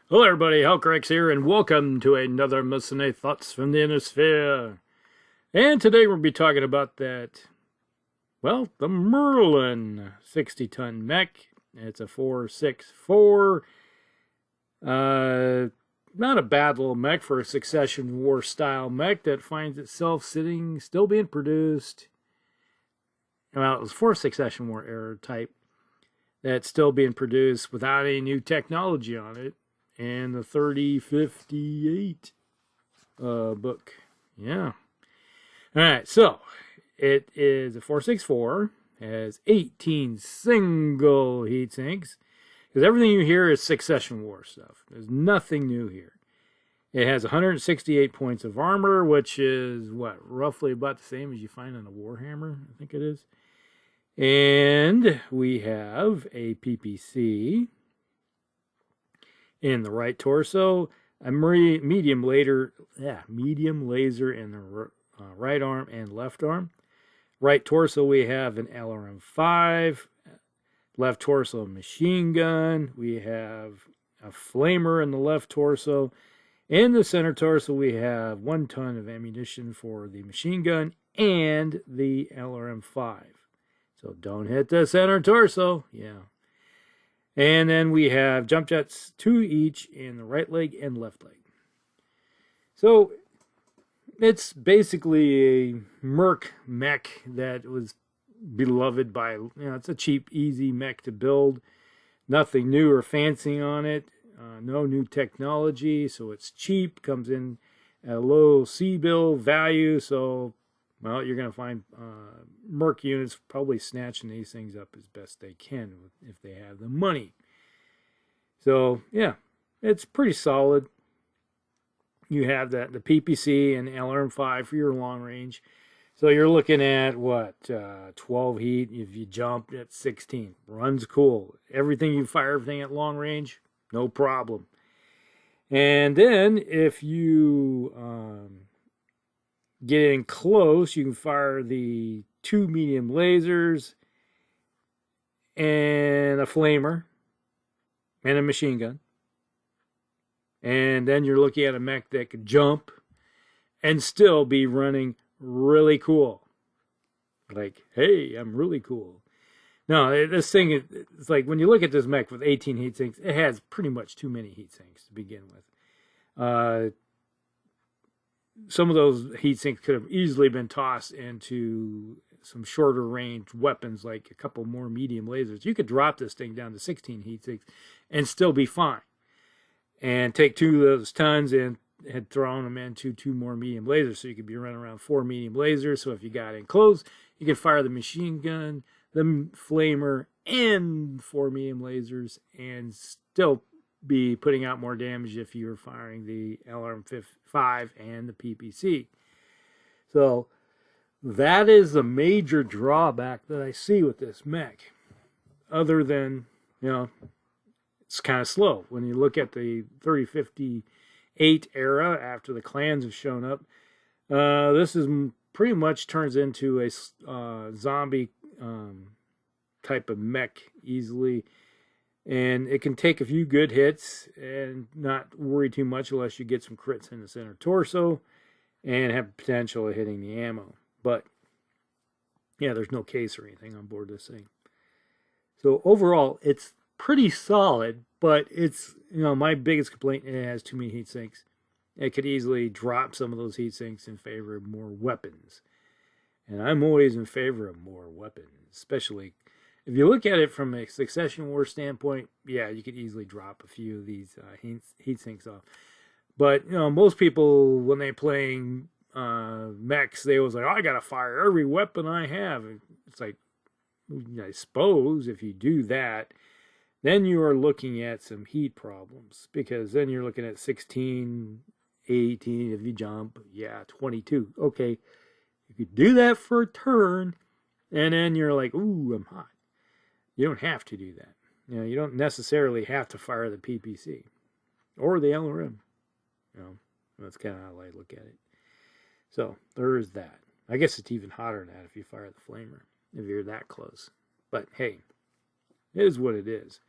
Hello everybody, Hellcrex here, and welcome to another Mercenary Thoughts from the Inner Sphere. And today we'll be talking about that, well, the Merlin 60-ton mech. It's a 464. Not a bad little mech for a Succession War style mech that finds itself still being produced. Well, it was for Succession War era type that's still being produced without any new technology on it. And the 3058 book. Yeah. All right, so it is a 464, has 18 single heat sinks, because everything you hear is Succession War stuff. There's nothing new here. It has 168 points of armor, which is, what, roughly about the same as you find on a Warhammer, I think it is. And we have a PPC in the right torso, a medium laser in the right arm and left arm. Right torso we have an LRM-5, left torso a machine gun. We have a flamer in the left torso. In the center torso we have 1 ton of ammunition for the machine gun and the LRM-5. So don't hit the center torso. Yeah. And then we have jump jets, 2 each in the right leg and left leg. So it's basically a merc mech that was beloved by, it's a cheap, easy mech to build. Nothing new or fancy on it. No new technology. So it's cheap, comes in at a low C-bill value. So, well, you're going to find merc units probably snatching these things up as best they can if they have the money. So, yeah, it's pretty solid. You have the PPC and LRM-5 for your long range. So you're looking at, what, 12 heat. If you jump, at 16. Runs cool. Everything you fire, everything at long range, no problem. And then if you get in close, you can fire the 2 medium lasers and a flamer and a machine gun. And then you're looking at a mech that could jump and still be running really cool. Like, hey, I'm really cool. No, this thing, it's like when you look at this mech with 18 heat sinks, it has pretty much too many heat sinks to begin with. Some of those heat sinks could have easily been tossed into some shorter range weapons, like a couple more medium lasers. You could drop this thing down to 16 heat sinks and still be fine. And take 2 of those tons and had thrown them into 2 more medium lasers. So you could be running around 4 medium lasers. So if you got in close, you could fire the machine gun, the flamer, and 4 medium lasers and still be putting out more damage if you were firing the LRM-5 and the PPC. So that is the major drawback that I see with this mech. Other than, it's kind of slow. When you look at the 3058 era, after the clans have shown up, this is pretty much turns into a zombie type of mech easily. And it can take a few good hits and not worry too much unless you get some crits in the center torso and have potential of hitting the ammo. But, yeah, there's no case or anything on board this thing. So overall, it's pretty solid, but it's, my biggest complaint, it has too many heat sinks. It could easily drop some of those heat sinks in favor of more weapons. And I'm always in favor of more weapons, especially if you look at it from a Succession War standpoint. Yeah, you could easily drop a few of these heat sinks off. But, most people, when they're playing mechs, they always like, I got to fire every weapon I have. It's like, I suppose if you do that, then you are looking at some heat problems, because then you're looking at 16, 18, if you jump, 22. Okay, you could do that for a turn, and then you're like, ooh, I'm hot. You don't have to do that. You don't necessarily have to fire the PPC or the LRM. That's kind of how I look at it. So there is that. I guess it's even hotter than that if you fire the flamer, if you're that close. But hey, it is what it is.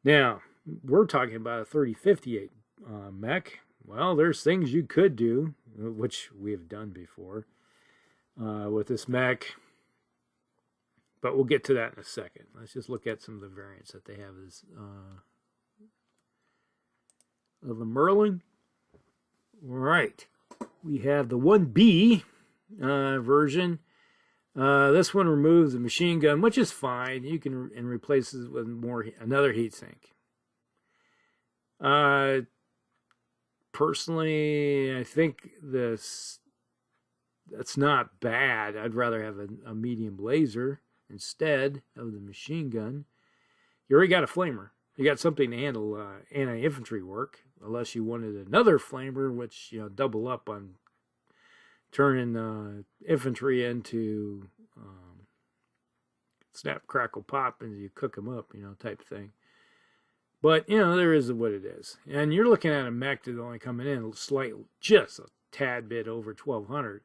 Now, we're talking about a 3058 mech. Well, there's things you could do, which we have done before with this mech. But we'll get to that in a second. Let's just look at some of the variants that they have of the Merlin. All right. We have the 1B version. This one removes the machine gun, which is fine. You can and replaces it with another heatsink. Personally, I think that's not bad. I'd rather have a medium laser instead of the machine gun. You already got a flamer. You got something to handle anti-infantry work, unless you wanted another flamer, which, double up on turning infantry into snap, crackle, pop, and you cook them up, type thing. But, there is what it is. And you're looking at a mech that's only coming in slightly, just a tad bit over 1,200.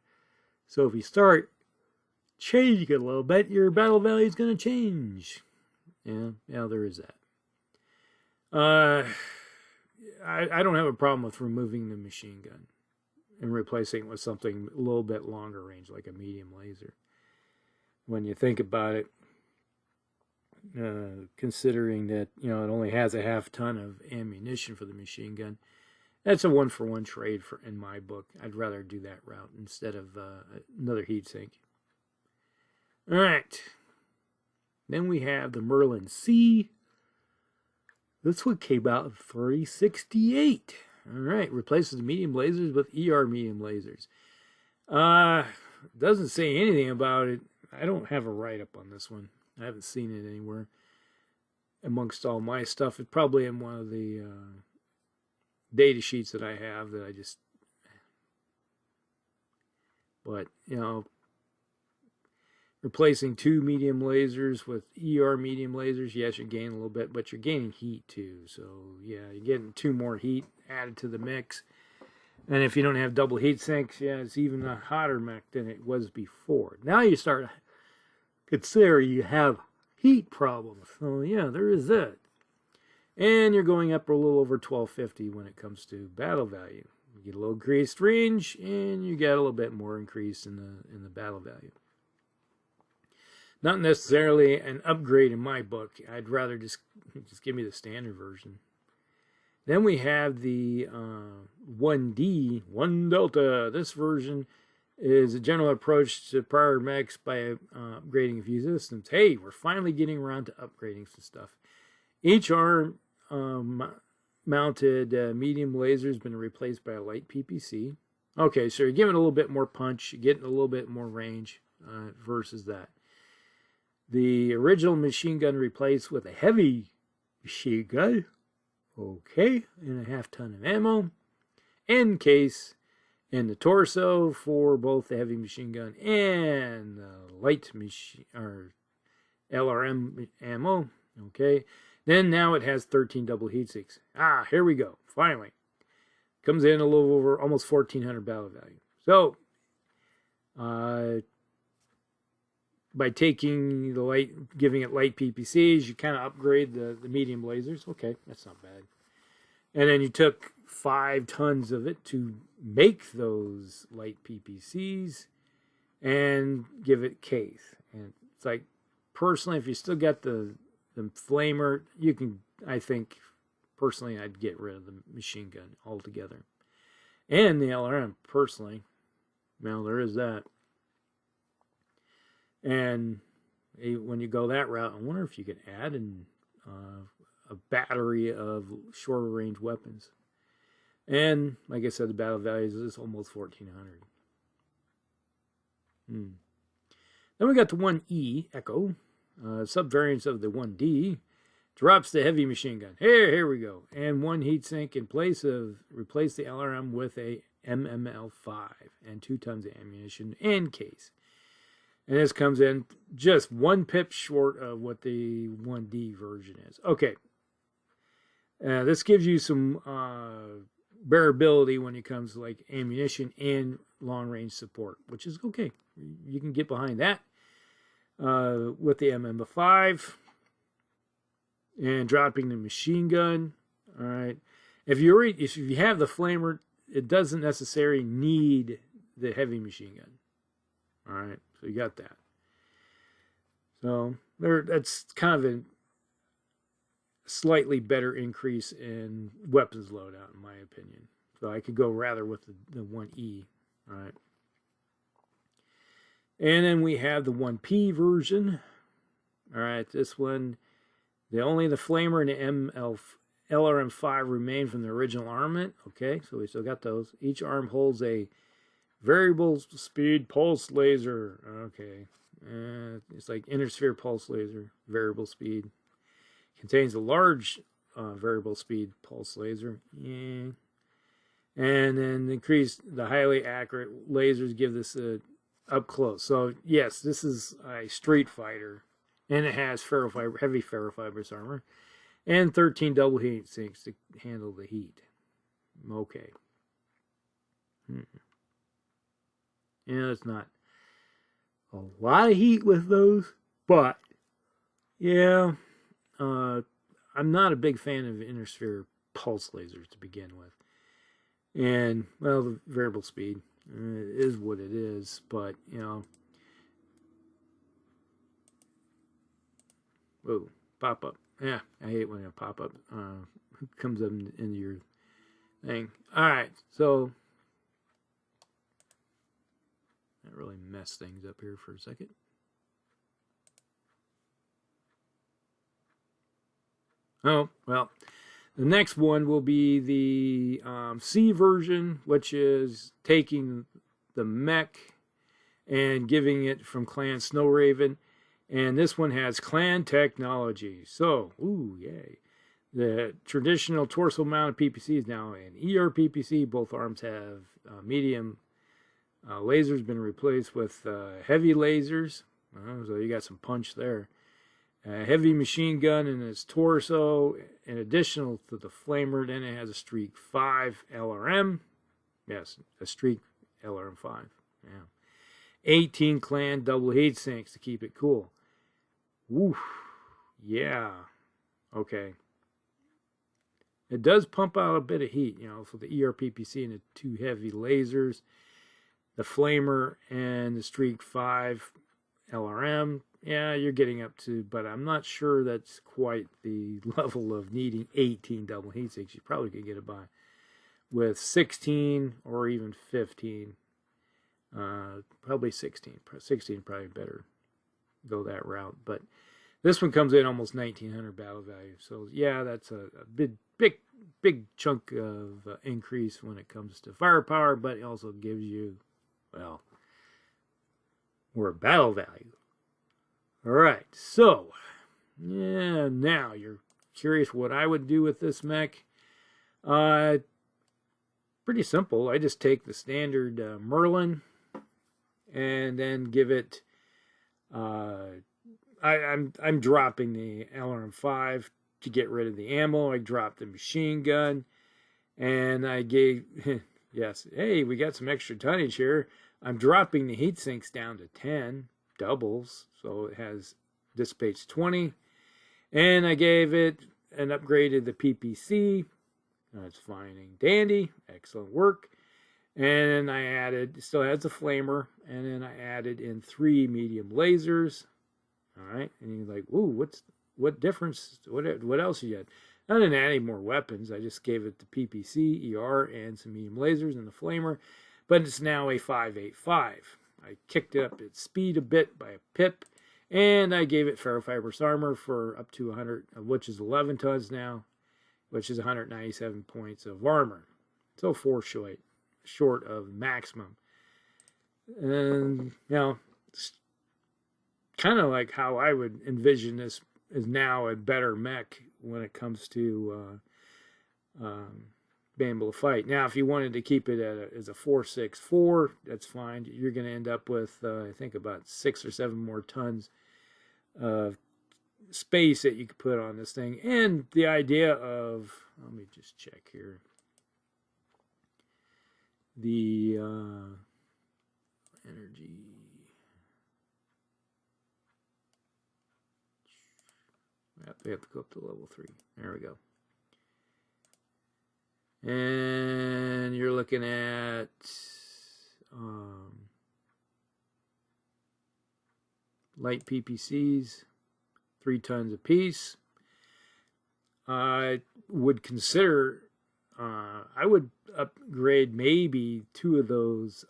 So if you start changing it a little bit, your battle value is going to change. Yeah, there is that. I don't have a problem with removing the machine gun and replacing it with something a little bit longer range, like a medium laser. When you think about it, considering that, it only has a half ton of ammunition for the machine gun, that's a one-for-one trade in my book. I'd rather do that route instead of another heatsink. All right. Then we have the Merlin C. This one came out in 3068. All right. Replaces medium lasers with ER medium lasers. Doesn't say anything about it. I don't have a write-up on this one. I haven't seen it anywhere amongst all my stuff. It's probably in one of the data sheets that I have that I just... But, replacing 2 medium lasers with ER medium lasers, yes, you're gaining a little bit, but you're gaining heat too. So, yeah, you're getting 2 more heat added to the mix. And if you don't have double heat sinks, yeah, it's even a hotter mech than it was before. Now you start consider you have heat problems. So, yeah, there is that. And you're going up a little over 1250 when it comes to battle value. You get a little increased range, and you get a little bit more increase in the battle value. Not necessarily an upgrade in my book. I'd rather just give me the standard version. Then we have the 1D, 1 Delta. This version is a general approach to prior mechs by upgrading a few systems. Hey, we're finally getting around to upgrading some stuff. Each arm mounted medium laser has been replaced by a light PPC. Okay, so you're giving a little bit more punch, you're getting a little bit more range versus that. The original machine gun replaced with a heavy machine gun. Okay, and a half ton of ammo. End case in the torso for both the heavy machine gun and the light machine or LRM ammo. Okay, then now it has 13 double heat sinks. Here we go. Finally, comes in a little over almost 1,400 battle value. So, by taking the light, giving it light PPCs, you kind of upgrade the medium lasers. Okay, that's not bad. And then you took 5 tons of it to make those light PPCs and give it case. And it's like, personally, if you still got the flamer, you can, I think, personally, I'd get rid of the machine gun altogether. And the LRM, personally. Well, there is that. And when you go that route, I wonder if you could add in a battery of shorter range weapons. And like I said, the battle values is almost 1,400. Then we got the 1E Echo, subvariants of the 1D. Drops the heavy machine gun. Here we go. And 1 heatsink in place of replace the LRM with a MML5 and 2 tons of ammunition and case. And this comes in just 1 pip short of what the 1D version is. Okay. This gives you some bearability when it comes to like ammunition and long range support, which is okay. You can get behind that with the MM5 and dropping the machine gun. All right. If you have the flamer, it doesn't necessarily need the heavy machine gun. All right. So you got that. So that's kind of a slightly better increase in weapons loadout, in my opinion. So I could go rather with the 1E. All right. And then we have the 1P version. All right. This one, only the flamer and the LRM-5 remain from the original armament. Okay. So we still got those. Each arm holds a variable speed pulse laser. Okay. It's like inner sphere pulse laser, variable speed. Contains a large variable speed pulse laser. Yeah. And then the highly accurate lasers give this up close. So yes, this is a Street Fighter, and it has heavy ferrofibrous armor, and 13 double heat sinks to handle the heat. Okay. Yeah, it's not a lot of heat with those, but yeah, I'm not a big fan of inner sphere pulse lasers to begin with. And, well, the variable speed is what it is, but, you know. Whoa, pop up. Yeah, I hate when a pop up comes up into your thing. Alright, so that really messed things up here for a second. Oh, well, the next one will be the C version, which is taking the mech and giving it from Clan Snow Raven. And this one has clan technology. So, ooh, yay. The traditional torso mounted PPC is now an ER PPC. Both arms have medium lasers, been replaced with heavy lasers. So you got some punch there. A heavy machine gun in its torso, and additional to the flamer, then it has a Streak 5 LRM. Yes, a Streak LRM 5. Yeah. 18 clan double heat sinks to keep it cool. Woof. Yeah. Okay. It does pump out a bit of heat, you know, for the ERPPC and the two heavy lasers, the flamer and the Streak 5 LRM. Yeah, you're getting up to, but I'm not sure that's quite the level of needing 18 double heat sinks. You probably could get it by with 16 or even 15. Probably 16. 16 probably better go that route. But this one comes in almost 1900 battle value. So yeah, that's a big chunk of increase when it comes to firepower, but it also gives you, well, more battle value. All right, so yeah, now you're curious what I would do with this mech. Pretty simple. I just take the standard Merlin and then give it. I'm dropping the LRM-5 to get rid of the ammo. I dropped the machine gun, and I gave yes. Hey, we got some extra tonnage here. I'm dropping the heat sinks down to 10 doubles, so it has dissipates 20, and I gave it and upgraded the PPC. That's fine and dandy, excellent work. And I added, still has a flamer, and then I added in 3 medium lasers. All right, and you're like, ooh, what difference? What else you got? I didn't add any more weapons. I just gave it the PPC, ER, and some medium lasers and the flamer. But it's now a 585. I kicked it up its speed a bit by a pip, and I gave it ferrofibrous armor for up to 100, which is 11 tons now, which is 197 points of armor. So 4 short of maximum. And, you know, it's kind of like how I would envision this is now a better mech when it comes to being able to fight. Now, if you wanted to keep it as a 4.64, that's fine. You're going to end up with, I think, about 6 or 7 more tons of space that you could put on this thing. And the idea of, let me just check here. The energy. We have to go up to level 3. There we go. And you're looking at light PPCs, 3 tons apiece. I would consider, I would upgrade maybe 2 of those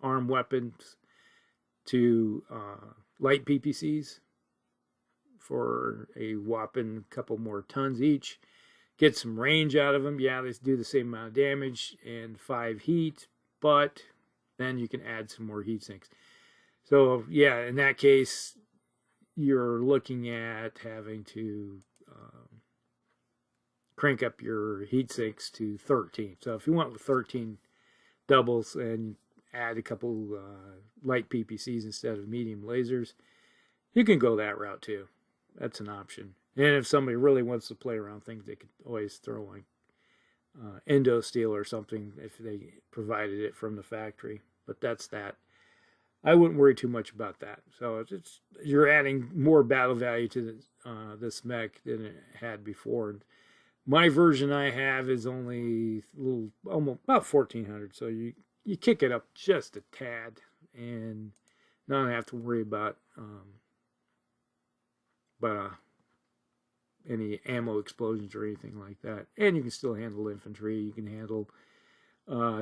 arm weapons to light PPCs for a whopping couple more tons each. Get some range out of them. Yeah, they do the same amount of damage and 5 heat, but then you can add some more heat sinks. So yeah, in that case, you're looking at having to crank up your heat sinks to 13. So if you want 13 doubles and add a couple light PPCs instead of medium lasers, you can go that route too. That's an option. And if somebody really wants to play around things, they could always throw like endo steel or something if they provided it from the factory. But that's that. I wouldn't worry too much about that. So it's you're adding more battle value to this mech than it had before. My version I have is only a little, almost about 1400. So you kick it up just a tad and not have to worry about any ammo explosions or anything like that. And you can still handle infantry. You can handle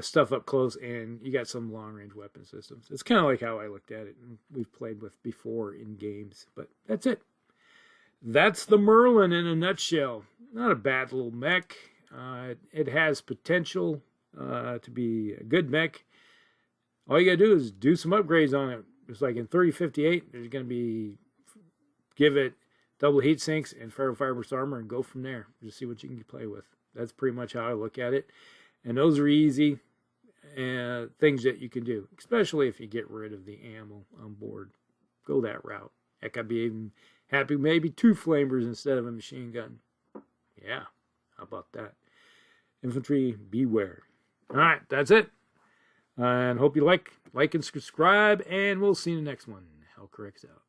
stuff up close, and you got some long-range weapon systems. It's kind of like how I looked at it, and we've played with before in games. But that's it. That's the Merlin in a nutshell. Not a bad little mech. It has potential to be a good mech. All you got to do is do some upgrades on it. It's like in 3058, there's going to be, give it double heat sinks and ferrofibrous armor and go from there. Just see what you can play with. That's pretty much how I look at it. And those are easy things that you can do, especially if you get rid of the ammo on board. Go that route. Heck, I'd be even happy maybe 2 flamers instead of a machine gun. Yeah, how about that? Infantry, beware. All right, that's it. And hope you like and subscribe, and we'll see you in the next one. Hell Corrects out.